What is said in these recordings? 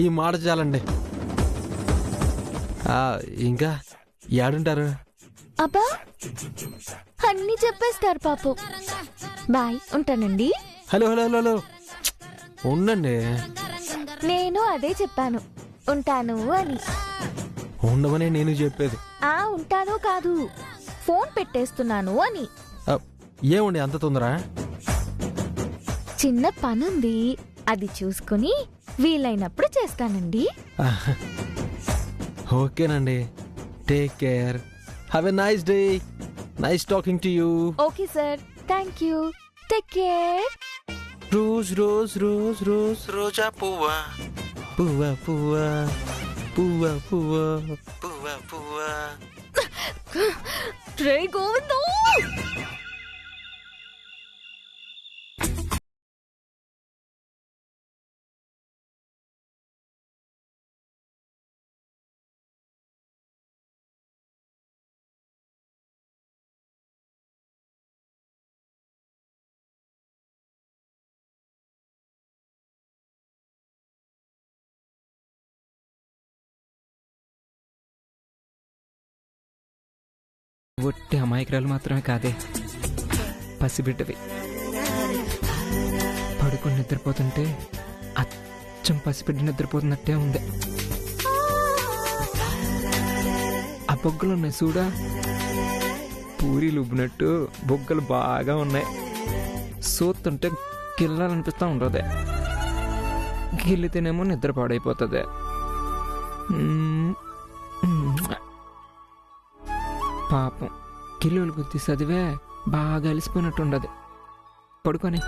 ఈ మాట చాలండి. ఇంకా ఏడుంటారు? అబ్బా అన్నీ చెప్పేస్తారు పాపం. బాయ్, ఉంటానండి. హలో హలో హలో హలో ఉండండి. నేను అదే చెప్పాను, ఉంటాను అని. ఉండమనే నేను చెప్పేది. ఉంటాను కాదు, ఫోన్ పెట్టేస్తున్నాను అని. ఏమండి అంత తొందర? చిన్న పనుంది, అది చూసుకుని వీలైనప్పుడు చేస్తానండి. ఓకేనండి, take care. Have a nice day. Nice talking to you. Okay sir, thank you. Take care. Rose rose rose rose రోజా పువ్వా పువ్వా పువ్వా పువ్వా పువ్వా పువ్వా పువ్వా. రే గోవిందో, ఒట్టి అమాయకురాలు మాత్రమే కాదే, పసిబిడ్డవి. పడుకొని నిద్రపోతుంటే అచ్చం పసిబిడ్డ నిద్రపోతున్నట్టే ఉంది. ఆ బొగ్గలు ఉన్నాయి చూడా, పూరీలు ఉబ్బినట్టు బొగ్గలు బాగా ఉన్నాయి. సూతుంటే గిల్లాలనిపిస్తూ ఉంటుంది. గిల్లితేనేమో నిద్ర పాడైపోతుంది. పాపం కిలోలు గుద్ది చదివే బాగా అలిసిపోయినట్టు ఉండదు. పడుకొని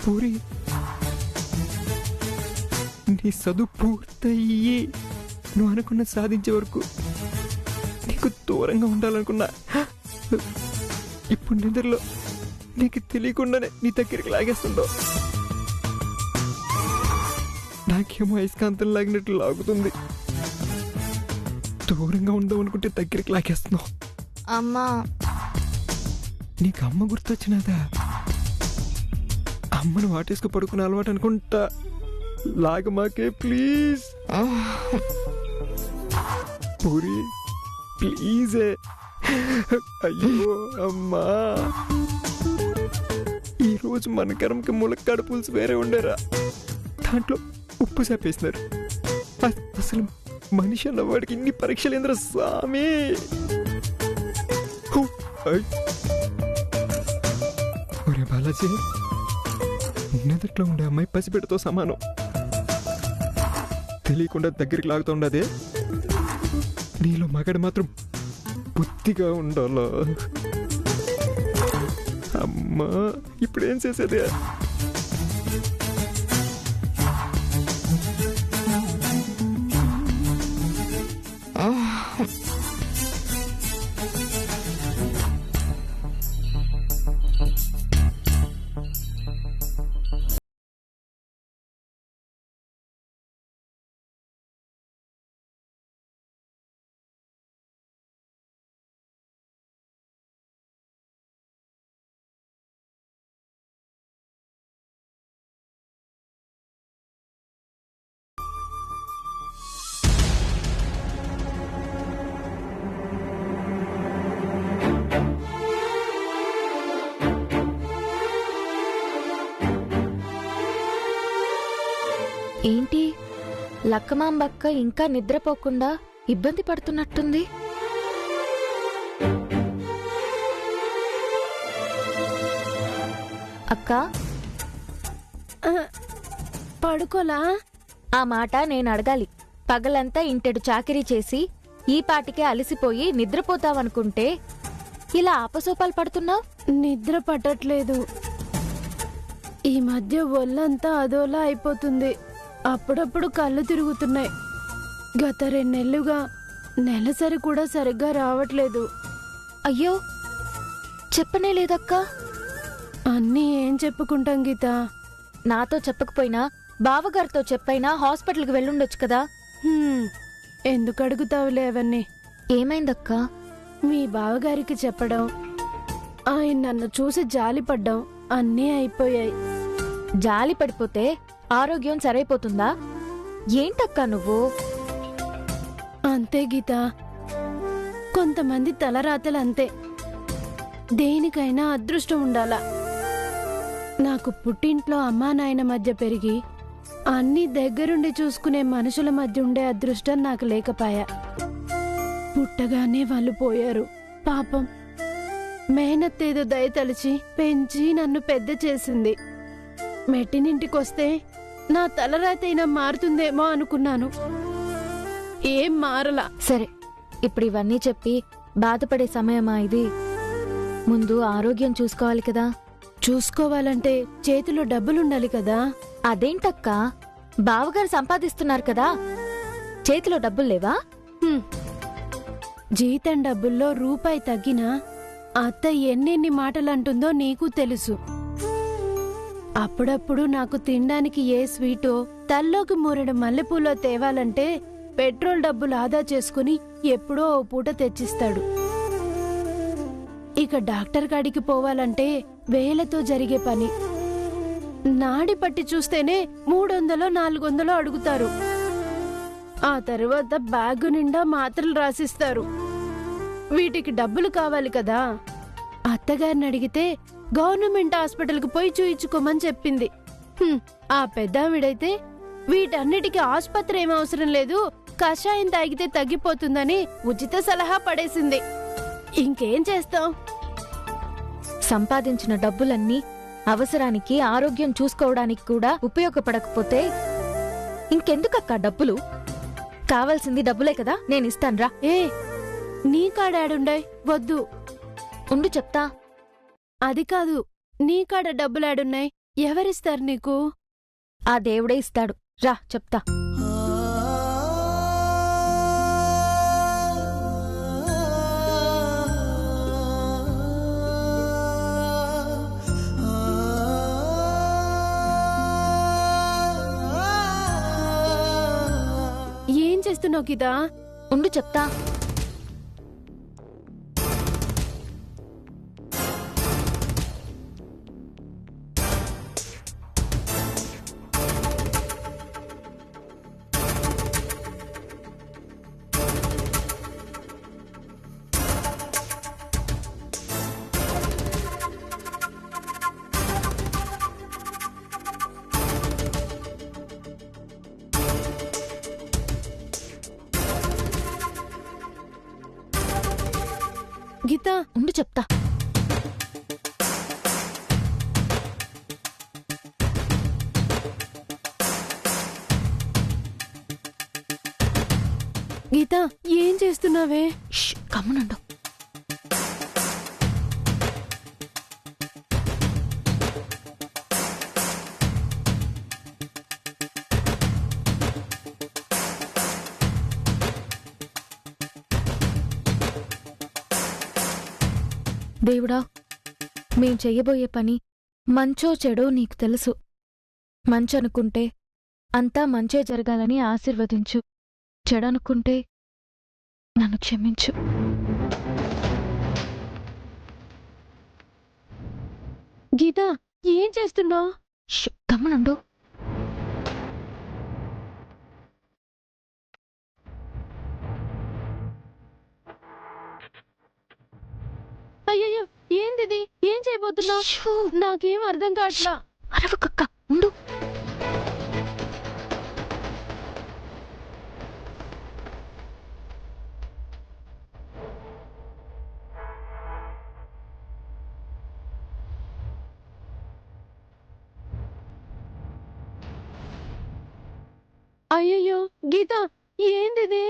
పూరి, నీ చదువు పూర్తయ్యి నువ్వు అనుకున్న సాధించే వరకు నీకు దూరంగా ఉండాలనుకున్నా. ఇప్పుడు నిద్రలో నీకు తెలియకుండానే నీ దగ్గరికి లాగేస్తుందో. నాకేమో అయస్కాంతం లాగినట్లు లాగుతుంది. దూరంగా ఉందాం అనుకుంటే దగ్గరికి లాగేస్తున్నావు. అమ్మా, నీకు అమ్మ గుర్తొచ్చినదా? అమ్మను వాటేసుకు పడుకునే అలవాటు అనుకుంటా. లాగమాకే ప్లీజ్. పూరి ప్లీజే. అయ్యో అమ్మా, ఈరోజు మన కరంకి ములక్కాడ పులుసు వేరే ఉండేరా, దాంట్లో ఉప్పు చేపేసినారు. అసలు మనిషి అన్నవాడికి ఇన్ని పరీక్షలు ఏంద్ర స్వామి. ఒరే బాలాజీ, నిన్నట్లో ఉండే అమ్మాయి పసిబిడ్డతో సమానం. తెలియకుండా దగ్గరికి లాగుతూ ఉండదే. నీలో మగడు మాత్రం బుద్ధిగా ఉండాలా. అమ్మా, ఇప్పుడేం చేసేదే? ఏంటి లక్కమాంబక్క ఇంకా నిద్రపోకుండా ఇబ్బంది పడుతున్నట్టుంది. అక్క, పడుకోలా? ఆ మాట నేను అడగాలి. పగలంతా ఇంటెడు చాకిరీ చేసి ఈ పాటికే అలసిపోయి నిద్రపోతావనుకుంటే ఇలా ఆపసోపాలు పడుతున్నావు. నిద్ర పట్టట్లేదు. ఈ మధ్య ఒళ్ళంతా అదోలా అయిపోతుంది. అప్పుడప్పుడు కళ్ళు తిరుగుతున్నాయి. గత 2 నెలలుగా నెలసరి కూడా సరిగ్గా రావట్లేదు. అయ్యో చెప్పనే లేదక్కా. అన్నీ ఏం చెప్పుకుంటాం గీత? నాతో చెప్పకపోయినా బావగారితో చెప్పైనా హాస్పిటల్కి వెళ్ళుండొచ్చు కదా. హ్మ్, ఎందుకు అడుగుతావులే అవన్నీ. ఏమైందక్కా? మీ బావగారికి చెప్పడం, ఆయన నన్ను చూసి జాలిపడ్డం అన్నీ అయిపోయాయి. జాలి పడిపోతే ఆరోగ్యం సరైపోతుందా? ఏంటక్కా నువ్వు? అంతే గీత, కొంతమంది తలరాతలు అంతే. దేనికైనా అదృష్టం ఉండాలా. నాకు పుట్టింట్లో అమ్మా నాయన మధ్య పెరిగి అన్నీ దగ్గరుండి చూసుకునే మనుషుల మధ్య ఉండే అదృష్టం నాకు లేకపాయా. పుట్టగానే వాళ్ళు పోయారు పాపం. మేనత్తేదో దయతలిచి పెంచి నన్ను పెద్ద చేసింది. మెట్టినింటికొస్తే నా తలరాతైనా మారుతుందేమో అనుకున్నాను. ఏం మారలా. సరే, ఇప్పుడు ఇవన్నీ చెప్పి బాధపడే సమయమా ఇది? ముందు ఆరోగ్యం చూసుకోవాలి కదా. చూసుకోవాలంటే చేతిలో డబ్బులుండాలి కదా. అదేంటక్కా, బావగారు సంపాదిస్తున్నారు కదా, చేతిలో డబ్బులు లేవా? హ్మ్. జీతం డబ్బుల్లో రూపాయి తగ్గినా అత్త ఎన్నెన్ని మాటలంటుందో నీకు తెలుసు. అప్పుడప్పుడు నాకు తినడానికి ఏ స్వీటో తల్లోకి మూరెడు మల్లెపూలో తేవాలంటే పెట్రోల్ డబ్బులు ఆదా చేసుకుని ఎప్పుడో ఓ పూట తెచ్చిస్తాడు. ఇక డాక్టర్ కాడికి పోవాలంటే వేలతో జరిగే పని. నాడి పట్టి చూస్తేనే 300 400 అడుగుతారు. ఆ తరువాత బ్యాగు నిండా మాత్రలు రాసిస్తారు. వీటికి డబ్బులు కావాలి కదా. అత్తగారిని అడిగితే గవర్నమెంట్ హాస్పిటల్కి పోయి చూయించుకోమని చెప్పింది. ఆ పెద్దావిడైతే వీటన్నిటికీ ఆసుపత్రి ఏం అవసరం లేదు, కషాయం తాగితే తగ్గిపోతుందని ఉచిత సలహా పడేసింది. ఇంకేం చేస్తాం? సంపాదించిన డబ్బులన్నీ అవసరానికి ఆరోగ్యం చూసుకోవడానికి కూడా ఉపయోగపడకపోతే ఇంకెందుకక్కా డబ్బులు? కావాల్సింది డబ్బులే కదా, నేనిస్తాన్రా. ఏ నీ కాడాడుండాయ్? వద్దు, ఉండు చెప్తా. అది కాదు, నీ కాడ డబ్బులాడున్నాయి, ఎవరిస్తారు నీకు? ఆ దేవుడే ఇస్తాడు, రా చెప్తా. ఏం చేస్తున్నావు గీతా? ఉండు చెప్తా. గీతా, ఉండు చెప్తా. గీతా, ఏం చేస్తున్నావే? కమ్మునుండు. దేవుడా, మేం చెయ్యబోయే పని మంచో చెడో నీకు తెలుసు. మంచనుకుంటే అంతా మంచే జరగాలని ఆశీర్వదించు, చెడనుకుంటే నన్ను క్షమించు. గీతా, ఏం చేస్తున్నావు? గమనుండు. అయ్యయ్యో, ఏందిది? ఏం చేయబోతున్నావు? నాకేం అర్థం కావట్లా. అరవకక్క, ఉండు. అయ్యయ్యో, గీతా, ఏందిది?